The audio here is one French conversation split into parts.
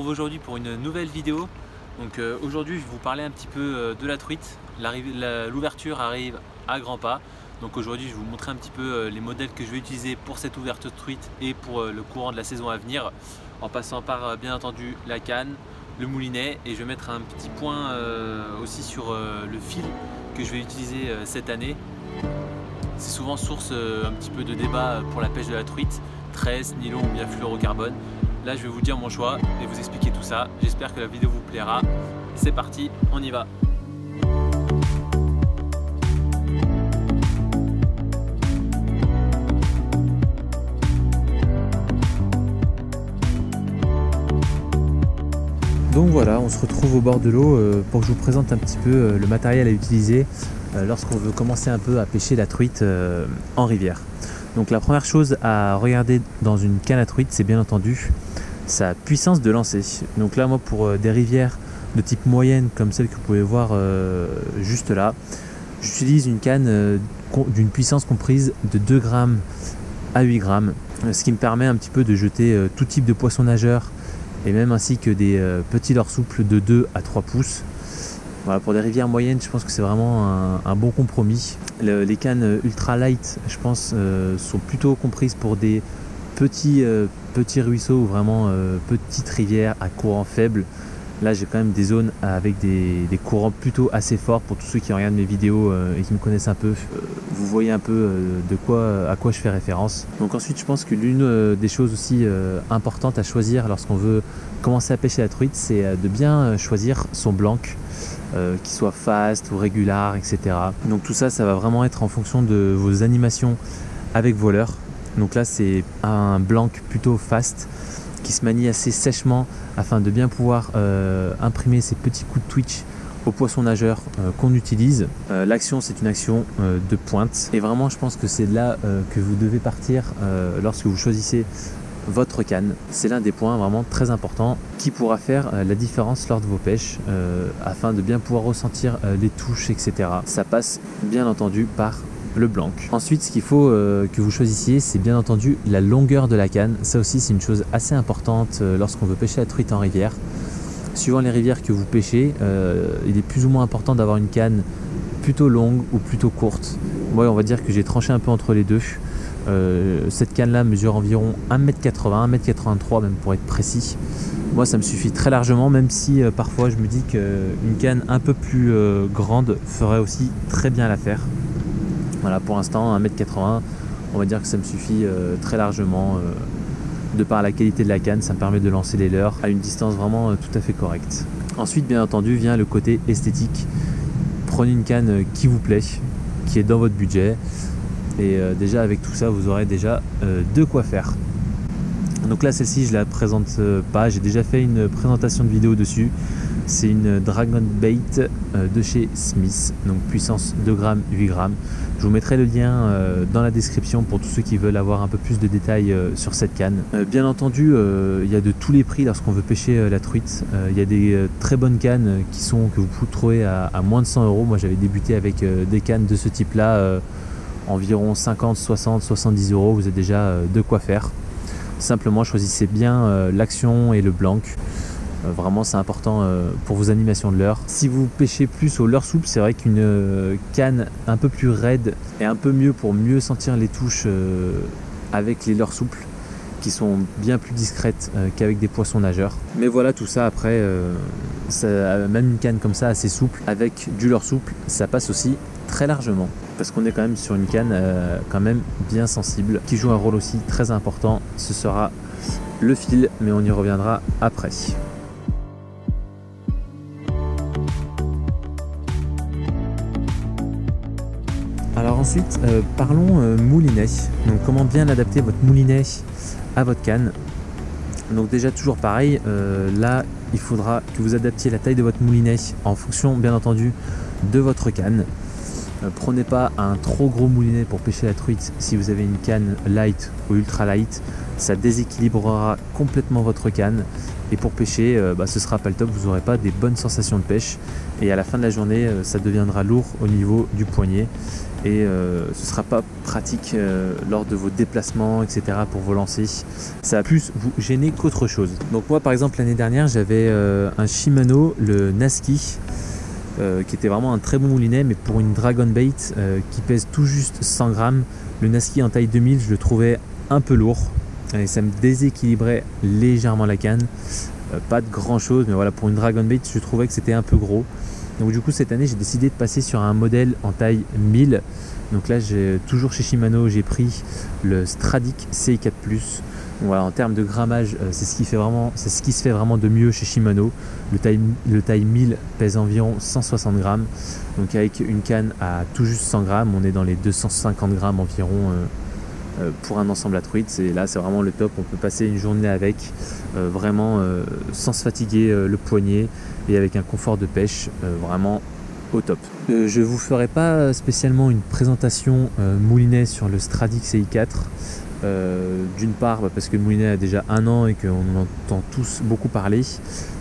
retrouve aujourd'hui pour une nouvelle vidéo. Donc aujourd'hui je vais vous parler un petit peu de la truite. L'ouverture arrive à grands pas. Donc aujourd'hui je vais vous montrer un petit peu les modèles que je vais utiliser pour cette ouverture de truite et pour le courant de la saison à venir, en passant par bien entendu la canne, le moulinet, et je vais mettre un petit point aussi sur le fil que je vais utiliser cette année. C'est souvent source un petit peu de débat pour la pêche de la truite, tresse, nylon ou bien fluorocarbone. Là je vais vous dire mon choix et vous expliquer tout ça. J'espère que la vidéo vous plaira. C'est parti, on y va. Donc voilà, on se retrouve au bord de l'eau pour que je vous présente un petit peu le matériel à utiliser lorsqu'on veut commencer un peu à pêcher la truite en rivière. Donc la première chose à regarder dans une canne à truite, c'est bien entendu sa puissance de lancer. Donc là, moi, pour des rivières de type moyenne comme celle que vous pouvez voir juste là, j'utilise une canne d'une puissance comprise de 2 grammes à 8 grammes, ce qui me permet un petit peu de jeter tout type de poisson nageur et même ainsi que des petits leurres souples de 2 à 3 pouces. Voilà, pour des rivières moyennes, je pense que c'est vraiment un bon compromis. Les cannes ultra light, je pense, sont plutôt comprises pour des petits ruisseaux ou vraiment petites rivières à courant faible. Là, j'ai quand même des zones avec des courants plutôt assez forts. Pour tous ceux qui regardent mes vidéos et qui me connaissent un peu, vous voyez un peu à quoi je fais référence. Donc ensuite, je pense que l'une des choses aussi importantes à choisir lorsqu'on veut commencer à pêcher la truite, c'est de bien choisir son blanc, qui soit fast ou régular, etc. Donc tout ça, ça va vraiment être en fonction de vos animations avec vos leurres. Donc là, c'est un blanc plutôt fast qui se manie assez sèchement afin de bien pouvoir imprimer ces petits coups de twitch au poisson nageur qu'on utilise. L'action, c'est une action de pointe, et vraiment je pense que c'est là que vous devez partir lorsque vous choisissez votre canne. C'est l'un des points vraiment très importants qui pourra faire la différence lors de vos pêches afin de bien pouvoir ressentir les touches, etc. Ça passe bien entendu par le blanc. Ensuite, ce qu'il faut que vous choisissiez, c'est bien entendu la longueur de la canne. Ça aussi, c'est une chose assez importante lorsqu'on veut pêcher la truite en rivière. Suivant les rivières que vous pêchez, il est plus ou moins important d'avoir une canne plutôt longue ou plutôt courte. Moi, on va dire que j'ai tranché un peu entre les deux. Cette canne là mesure environ 1m80, 1m83 même pour être précis. Moi, ça me suffit très largement, même si parfois je me dis qu'une canne un peu plus grande ferait aussi très bien l'affaire. Voilà, pour l'instant 1m80, on va dire que ça me suffit très largement. De par la qualité de la canne, ça me permet de lancer les leurres à une distance vraiment tout à fait correcte. Ensuite, bien entendu, vient le côté esthétique. Prenez une canne qui vous plaît, qui est dans votre budget. Et déjà avec tout ça, vous aurez déjà de quoi faire. Donc là, celle-ci, je la présente pas. J'ai déjà fait une présentation de vidéo dessus. C'est une Dragon Bait de chez Smith, donc puissance 2 grammes, 8 grammes. Je vous mettrai le lien dans la description pour tous ceux qui veulent avoir un peu plus de détails sur cette canne. Bien entendu, il y a de tous les prix lorsqu'on veut pêcher la truite. Il y a des très bonnes cannes que vous pouvez trouver à moins de 100 €. Moi, j'avais débuté avec des cannes de ce type-là, environ 50, 60, 70 €. Vous avez déjà de quoi faire. Simplement, choisissez bien l'action et le blanc. Vraiment, c'est important pour vos animations de leurre. Si vous pêchez plus au leurre souple, c'est vrai qu'une canne un peu plus raide est un peu mieux pour mieux sentir les touches avec les leurres souples, qui sont bien plus discrètes qu'avec des poissons nageurs. Mais voilà, tout ça après, même une canne comme ça assez souple avec du leurre souple, ça passe aussi très largement, parce qu'on est quand même sur une canne quand même bien sensible, qui joue un rôle aussi très important. Ce sera le fil, mais on y reviendra après. Alors ensuite, parlons moulinet. Donc comment bien adapter votre moulinet à votre canne. Donc déjà toujours pareil, là il faudra que vous adaptiez la taille de votre moulinet en fonction bien entendu de votre canne. Prenez pas un trop gros moulinet pour pêcher la truite si vous avez une canne light ou ultra light, ça déséquilibrera complètement votre canne et pour pêcher ce sera pas le top, vous n'aurez pas des bonnes sensations de pêche et à la fin de la journée ça deviendra lourd au niveau du poignet et ce sera pas pratique lors de vos déplacements etc pour vous lancer, ça va plus vous gêner qu'autre chose. Donc moi par exemple l'année dernière j'avais un Shimano, le Naski, qui était vraiment un très bon moulinet, mais pour une Dragon Bait qui pèse tout juste 100 grammes, le Naski en taille 2000 je le trouvais un peu lourd et ça me déséquilibrait légèrement la canne, pas de grand chose, mais voilà, pour une Dragon Bait je trouvais que c'était un peu gros. Donc du coup cette année j'ai décidé de passer sur un modèle en taille 1000. Donc là toujours chez Shimano j'ai pris le Stradic CI4+. Voilà, en termes de grammage, c'est ce qui se fait vraiment de mieux chez Shimano. Le taille 1000 pèse environ 160 grammes. Donc avec une canne à tout juste 100 grammes, on est dans les 250 grammes environ pour un ensemble à truite. Là c'est vraiment le top, on peut passer une journée avec vraiment sans se fatiguer le poignet et avec un confort de pêche vraiment au top. Je ne vous ferai pas spécialement une présentation moulinet sur le Stradic CI4. D'une part parce que le moulinet a déjà 1 an et qu'on entend tous beaucoup parler,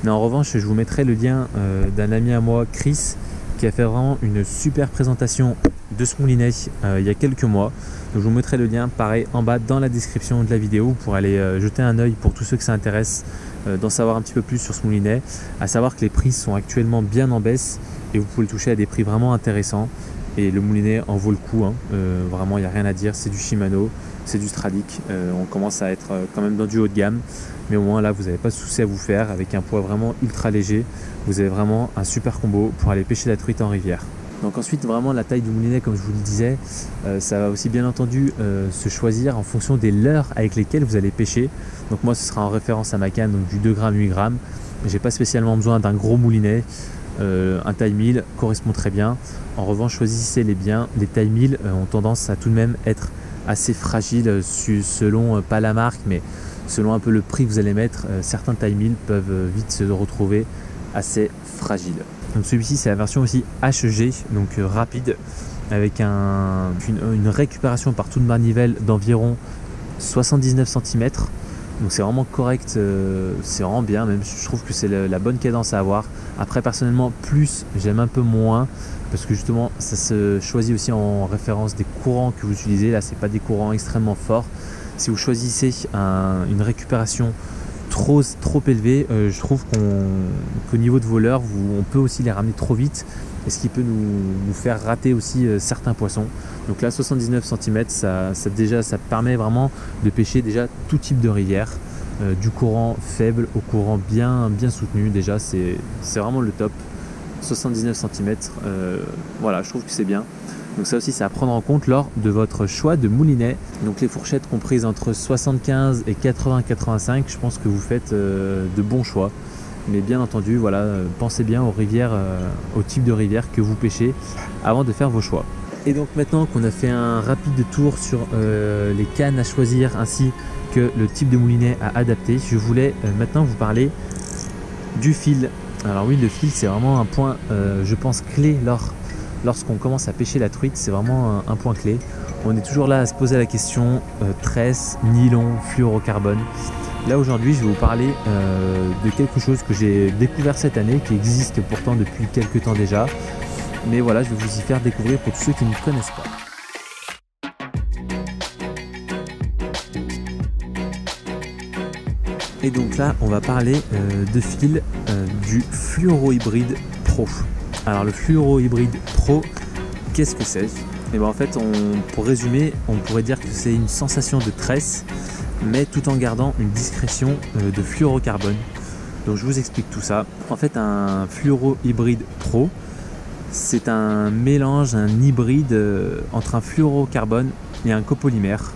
mais en revanche je vous mettrai le lien d'un ami à moi, Chris, qui a fait vraiment une super présentation de ce moulinet il y a quelques mois. Donc je vous mettrai le lien pareil en bas dans la description de la vidéo pour aller jeter un œil pour tous ceux que ça intéresse d'en savoir un petit peu plus sur ce moulinet. À savoir que les prix sont actuellement bien en baisse et vous pouvez le toucher à des prix vraiment intéressants et le moulinet en vaut le coup, hein. Vraiment il n'y a rien à dire, c'est du Shimano, c'est du Stradic, on commence à être quand même dans du haut de gamme, mais au moins là vous n'avez pas de souci à vous faire, avec un poids vraiment ultra léger, vous avez vraiment un super combo pour aller pêcher la truite en rivière. Donc ensuite vraiment la taille du moulinet comme je vous le disais, ça va aussi bien entendu se choisir en fonction des leurres avec lesquelles vous allez pêcher. Donc moi ce sera en référence à ma canne, donc du 2 grammes 8 grammes, j'ai pas spécialement besoin d'un gros moulinet. Un taille 1000 correspond très bien. En revanche choisissez les biens, les tailles 1000 ont tendance à tout de même être assez fragiles selon pas la marque mais selon un peu le prix que vous allez mettre, certains tailles 1000 peuvent vite se retrouver assez fragiles. Donc celui-ci c'est la version aussi HG, donc rapide, avec une récupération par toute manivelle d'environ 79 cm. Donc c'est vraiment correct, c'est vraiment bien, même je trouve que c'est la bonne cadence à avoir. Après personnellement plus j'aime un peu moins parce que justement ça se choisit aussi en référence des courants que vous utilisez. Là c'est pas des courants extrêmement forts. Si vous choisissez une récupération trop élevée, je trouve qu'au niveau de vos leurres on peut aussi les ramener trop vite et ce qui peut nous faire rater aussi certains poissons. Donc là 79 cm ça permet vraiment de pêcher déjà tout type de rivière, du courant faible au courant bien soutenu. Déjà c'est vraiment le top. 79 cm, voilà, je trouve que c'est bien. Donc ça aussi c'est à prendre en compte lors de votre choix de moulinet. Donc les fourchettes comprises entre 75 et 80-85, je pense que vous faites de bons choix. Mais bien entendu, voilà, pensez bien aux rivières, au type de rivière que vous pêchez avant de faire vos choix. Et donc maintenant qu'on a fait un rapide tour sur les cannes à choisir ainsi que le type de moulinet à adapter, je voulais maintenant vous parler du fil. Alors oui, le fil c'est vraiment un point je pense clé lorsqu'on commence à pêcher la truite, c'est vraiment un point clé. On est toujours là à se poser la question tresse, nylon, fluorocarbone. Là aujourd'hui je vais vous parler de quelque chose que j'ai découvert cette année, qui existe pourtant depuis quelques temps déjà. Mais voilà, je vais vous y faire découvrir pour tous ceux qui ne connaissent pas. Et donc là, on va parler de fil du Fluoro Hybride Pro. Alors le Fluoro Hybride Pro, qu'est-ce que c'est? Et ben en fait, pour résumer, on pourrait dire que c'est une sensation de tresse, mais tout en gardant une discrétion de fluorocarbone. Donc je vous explique tout ça. En fait, un Fluoro Hybride Pro, c'est un mélange, un hybride entre un fluorocarbone et un copolymère.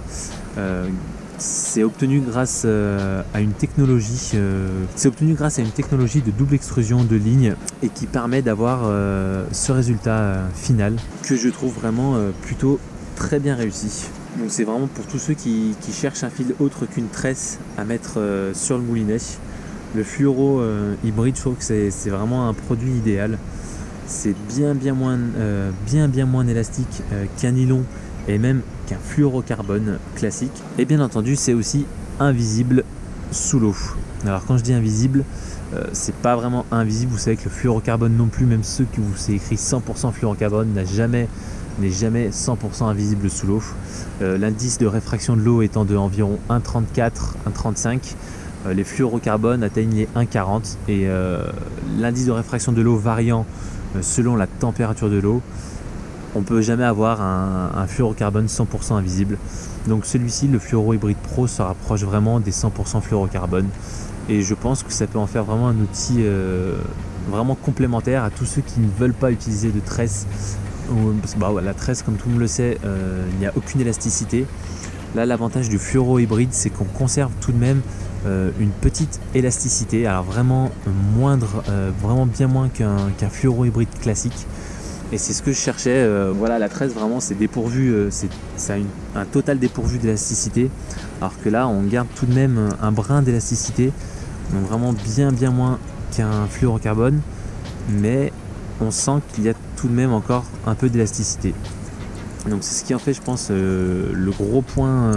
C'est obtenu grâce à une technologie de double extrusion de ligne et qui permet d'avoir ce résultat final que je trouve vraiment plutôt très bien réussi. Donc c'est vraiment pour tous ceux qui cherchent un fil autre qu'une tresse à mettre sur le moulinet. Le fluoro hybride, je trouve que c'est vraiment un produit idéal. c'est bien moins élastique qu'un nylon et même qu'un fluorocarbone classique. Et bien entendu, c'est aussi invisible sous l'eau. Alors quand je dis invisible, c'est pas vraiment invisible. Vous savez que le fluorocarbone non plus, même ceux qui vous c'est écrit 100% fluorocarbone, n'est jamais 100% invisible sous l'eau. L'indice de réfraction de l'eau étant de environ 1,34, 1,35, les fluorocarbones atteignent les 1,40 et l'indice de réfraction de l'eau variant selon la température de l'eau, on ne peut jamais avoir un fluorocarbone 100% invisible. Donc celui-ci, le Fluoro Hybride Pro, se rapproche vraiment des 100% fluorocarbone et je pense que ça peut en faire vraiment un outil vraiment complémentaire à tous ceux qui ne veulent pas utiliser de tresse. La tresse, comme tout le monde le sait, il n'y a aucune élasticité. Là, l'avantage du fluoro hybride, c'est qu'on conserve tout de même une petite élasticité, alors vraiment moindre, vraiment bien moins qu'un fluoro hybride classique. Et c'est ce que je cherchais. Voilà, la tresse vraiment c'est dépourvu, ça a un total dépourvu d'élasticité, alors que là on garde tout de même un brin d'élasticité, donc vraiment bien moins qu'un fluorocarbone, mais on sent qu'il y a tout de même encore un peu d'élasticité. Donc c'est ce qui en fait, je pense, le gros point,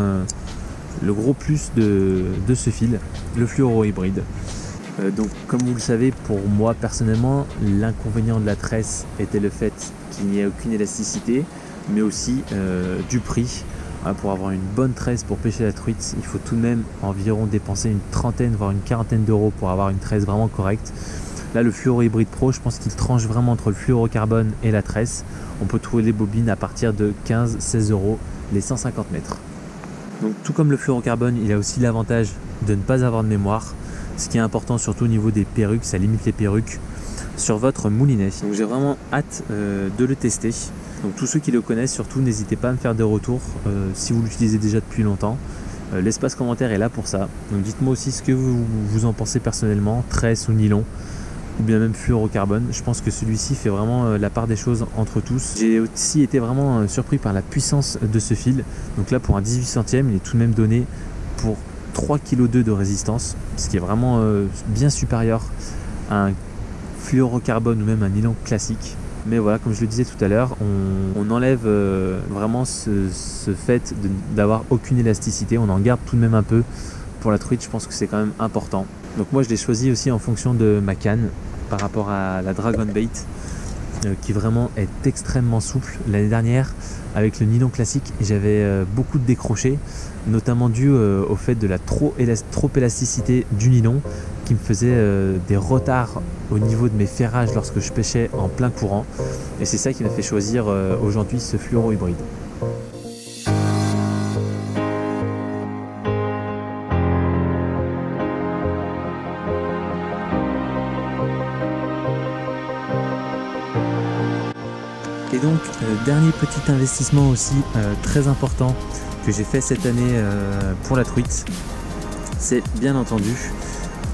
le gros plus de ce fil, le fluoro hybride. Donc comme vous le savez, pour moi personnellement, l'inconvénient de la tresse était le fait qu'il n'y ait aucune élasticité, mais aussi du prix. Pour avoir une bonne tresse pour pêcher la truite, il faut tout de même environ dépenser une trentaine voire une quarantaine d'euros pour avoir une tresse vraiment correcte. Là, le Fluoro Hybride Pro, je pense qu'il tranche vraiment entre le fluorocarbone et la tresse. On peut trouver les bobines à partir de 15-16 euros les 150 mètres. Donc tout comme le fluorocarbone, il a aussi l'avantage de ne pas avoir de mémoire, ce qui est important surtout au niveau des perruques, ça limite les perruques sur votre moulinet. Donc j'ai vraiment hâte de le tester. Donc tous ceux qui le connaissent, surtout n'hésitez pas à me faire des retours si vous l'utilisez déjà depuis longtemps. L'espace commentaire est là pour ça. Donc dites-moi aussi ce que vous en pensez personnellement, tresse ou nylon, ou bien même fluorocarbone. Je pense que celui-ci fait vraiment la part des choses entre tous. J'ai aussi été vraiment surpris par la puissance de ce fil. Donc là, pour un 18 centième, il est tout de même donné pour 3,2 kg de résistance, ce qui est vraiment bien supérieur à un fluorocarbone ou même un nylon classique. Mais voilà, comme je le disais tout à l'heure, on enlève vraiment ce fait d'avoir aucune élasticité. On en garde tout de même un peu. Pour la truite, je pense que c'est quand même important. Donc moi, je l'ai choisi aussi en fonction de ma canne par rapport à la Dragon Bait, qui vraiment est extrêmement souple. L'année dernière, avec le nylon classique, j'avais beaucoup de décrochés, notamment dû au fait de la trop élasticité du nylon, qui me faisait des retards au niveau de mes ferrages lorsque je pêchais en plein courant. Et c'est ça qui m'a fait choisir aujourd'hui ce fluoro hybride. Et donc, dernier petit investissement aussi très important que j'ai fait cette année pour la truite, c'est bien entendu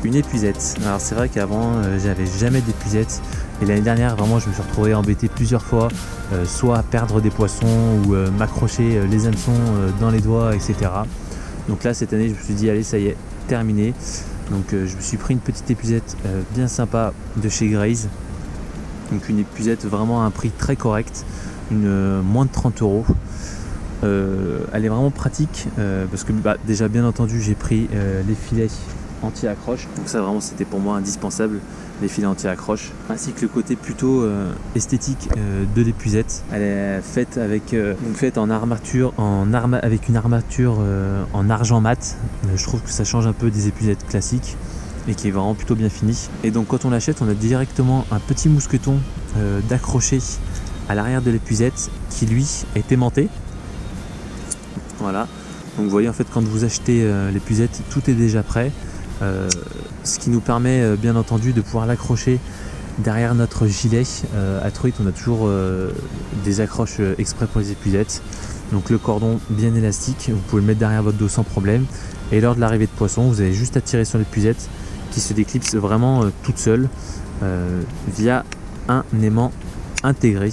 une épuisette. Alors c'est vrai qu'avant j'avais jamais d'épuisette, et l'année dernière vraiment je me suis retrouvé embêté plusieurs fois, soit à perdre des poissons ou m'accrocher les hameçons dans les doigts, etc. Donc là cette année je me suis dit allez, ça y est, terminé. Donc je me suis pris une petite épuisette bien sympa de chez Graze. Donc une épuisette vraiment à un prix très correct, moins de 30 euros. Elle est vraiment pratique parce que déjà bien entendu j'ai pris les filets anti-accroche, donc ça vraiment c'était pour moi indispensable, les filets anti-accroche, ainsi que le côté plutôt esthétique de l'épuisette. Elle est faite avec avec une armature en argent mat. Je trouve que ça change un peu des épuisettes classiques et qui est vraiment plutôt bien fini. Et donc quand on l'achète, on a directement un petit mousqueton d'accroché à l'arrière de l'épuisette qui lui est aimanté. Voilà, donc vous voyez en fait quand vous achetez l'épuisette, tout est déjà prêt, ce qui nous permet bien entendu de pouvoir l'accrocher derrière notre gilet. À truite on a toujours des accroches exprès pour les épuisettes, donc le cordon bien élastique, vous pouvez le mettre derrière votre dos sans problème, et lors de l'arrivée de poisson vous avez juste à tirer sur l'épuisette qui se déclipse vraiment toute seule via un aimant intégré.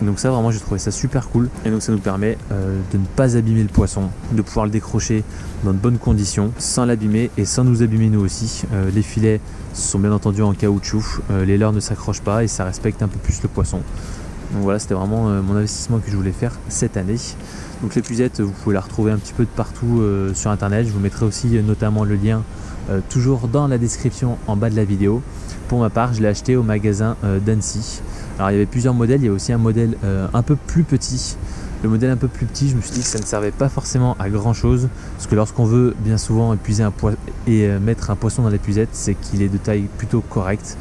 Donc ça vraiment j'ai trouvé ça super cool et donc ça nous permet de ne pas abîmer le poisson, de pouvoir le décrocher dans de bonnes conditions sans l'abîmer et sans nous abîmer nous aussi. Les filets sont bien entendu en caoutchouc, les leurres ne s'accrochent pas et ça respecte un peu plus le poisson. Donc voilà, c'était vraiment mon investissement que je voulais faire cette année. Donc l'épuisette, vous pouvez la retrouver un petit peu de partout sur internet. Je vous mettrai aussi notamment le lien toujours dans la description en bas de la vidéo. Pour ma part, je l'ai acheté au magasin d'Annecy. Alors il y avait plusieurs modèles, il y a aussi un modèle un peu plus petit. Le modèle un peu plus petit, je me suis dit que ça ne servait pas forcément à grand chose, parce que lorsqu'on veut bien souvent épuiser un poisson et mettre un poisson dans l'épuisette, c'est qu'il est de taille plutôt correcte.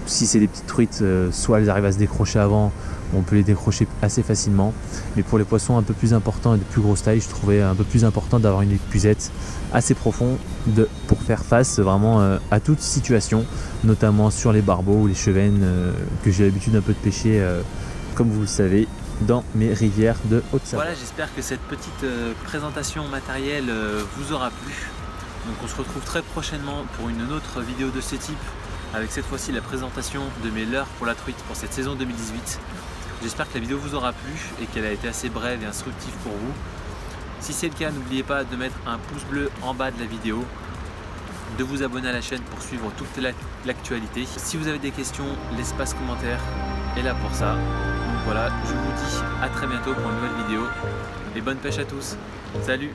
Si c'est des petites truites, soit elles arrivent à se décrocher avant, on peut les décrocher assez facilement. Mais pour les poissons un peu plus importants et de plus grosse taille, je trouvais un peu plus important d'avoir une épuisette assez profonde pour faire face vraiment à toute situation, notamment sur les barbeaux ou les chevennes que j'ai l'habitude un peu de pêcher, comme vous le savez, dans mes rivières de Haute-Savoie. Voilà, j'espère que cette petite présentation matérielle vous aura plu. Donc on se retrouve très prochainement pour une autre vidéo de ce type, avec cette fois-ci la présentation de mes leurres pour la truite pour cette saison 2018. J'espère que la vidéo vous aura plu et qu'elle a été assez brève et instructive pour vous. Si c'est le cas, n'oubliez pas de mettre un pouce bleu en bas de la vidéo, de vous abonner à la chaîne pour suivre toute l'actualité. Si vous avez des questions, l'espace commentaire est là pour ça. Donc voilà, je vous dis à très bientôt pour une nouvelle vidéo et bonne pêche à tous. Salut!